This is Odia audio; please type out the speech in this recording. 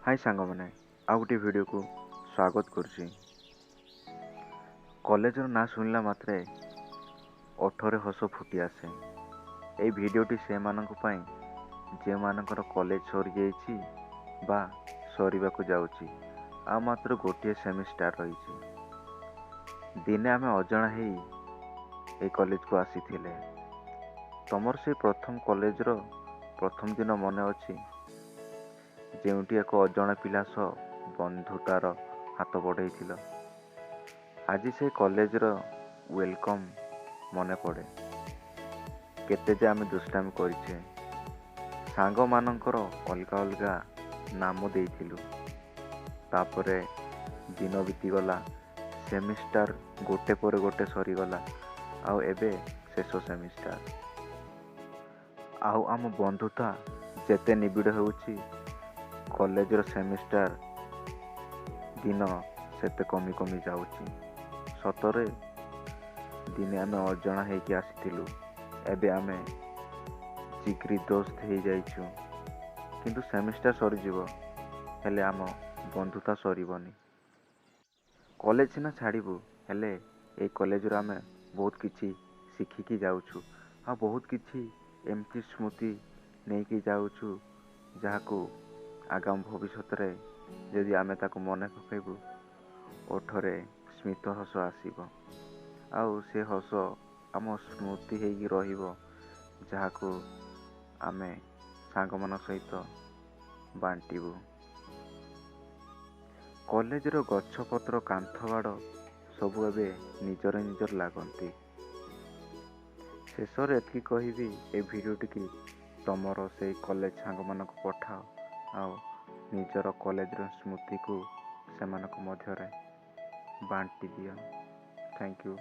हाय सांगमने ଆଉ ଗୋଟେ ଭିଡ଼ିଓକୁ ସ୍ୱାଗତ କରୁଛି। କଲେଜର ନାଁ ଶୁଣିଲା ମାତ୍ରେ ଓଠରେ ହସ ଫୁଟି ଆସେ। ଏହି ଭିଡ଼ିଓଟି ସେମାନଙ୍କ ପାଇଁ ଯେଉଁମାନଙ୍କର କଲେଜ ସରିଯାଇଛି ବା ସରିବାକୁ ଯାଉଛି, ଆଉ ମାତ୍ର ଗୋଟିଏ ସେମିଷ୍ଟାର ରହିଛି। ଦିନେ ଆମେ ଅଜଣା ହେଇ ଏହି କଲେଜକୁ ଆସିଥିଲେ। ତମର ସେ ପ୍ରଥମ କଲେଜର ପ୍ରଥମ ଦିନ ମନେ ଅଛି, ଯେଉଁଠି ଏକ ଅଜଣା ପିଲା ସହ ବନ୍ଧୁତାର ହାତ ବଢ଼େଇଥିଲ। ଆଜି ସେ କଲେଜର ୱେଲକମ୍ ମନେ ପଡ଼େ। କେତେ ଯେ ଆମେ ଦୁଷ୍ଟାମି କରିଛେ, ସାଙ୍ଗମାନଙ୍କର ଅଲଗା ଅଲଗା ନାମ ଦେଇଥିଲୁ। ତାପରେ ଦିନ ବିତିଗଲା, ସେମିଷ୍ଟାର ଗୋଟେ ପରେ ଗୋଟେ ସରିଗଲା, ଆଉ ଏବେ ଶେଷ ସେମିଷ୍ଟାର। ଆଉ ଆମ ବନ୍ଧୁତା ଯେତେ ନିବିଡ଼ ହେଉଛି, କଲେଜର ସେମିଷ୍ଟାର ଦିନ ସେତେ କମି କମି ଯାଉଛି। ସତରେ ଦିନେ ଆମେ ଅଜଣା ହେଇକି ଆସିଥିଲୁ, ଏବେ ଆମେ ଜିଗ୍ରି ଦୋସ୍ତ ହେଇଯାଇଛୁ। କିନ୍ତୁ ସେମିଷ୍ଟାର ସରିଯିବ, ହେଲେ ଆମ ବନ୍ଧୁତା ସରିବନି। କଲେଜ ସିନା ଛାଡ଼ିବୁ, ହେଲେ ଏଇ କଲେଜରୁ ଆମେ ବହୁତ କିଛି ଶିଖିକି ଯାଉଛୁ, ଆଉ ବହୁତ କିଛି ଏମିତି ସ୍ମୃତି ନେଇକି ଯାଉଛୁ, ଯାହାକୁ ଆଗାମୀ ଭବିଷ୍ୟତରେ ଯଦି ଆମେ ତାକୁ ମନେ ପକାଇବୁ, ଓଠରେ ସ୍ମିତ ହସ ଆସିବ। ଆଉ ସେ ହସ ଆମ ସ୍ମୃତି ହେଇକି ରହିବ, ଯାହାକୁ ଆମେ ସାଙ୍ଗମାନଙ୍କ ସହିତ ବାଣ୍ଟିବୁ। କଲେଜର ଗଛପତ୍ର, କାନ୍ଥବାଡ଼ ସବୁ ଏବେ ନିଜର ଲାଗନ୍ତି। ଶେଷରେ ଏତିକି କହିବି, ଏ ଭିଡ଼ିଓଟିକି ତମର ସେଇ କଲେଜ ସାଙ୍ଗମାନଙ୍କୁ ପଠାଅ, ଆଉ ନିଜର କଲେଜର ସ୍ମୃତିକୁ ସେମାନଙ୍କ ମଧ୍ୟରେ ବାଣ୍ଟି ଦିଅ। Thank you.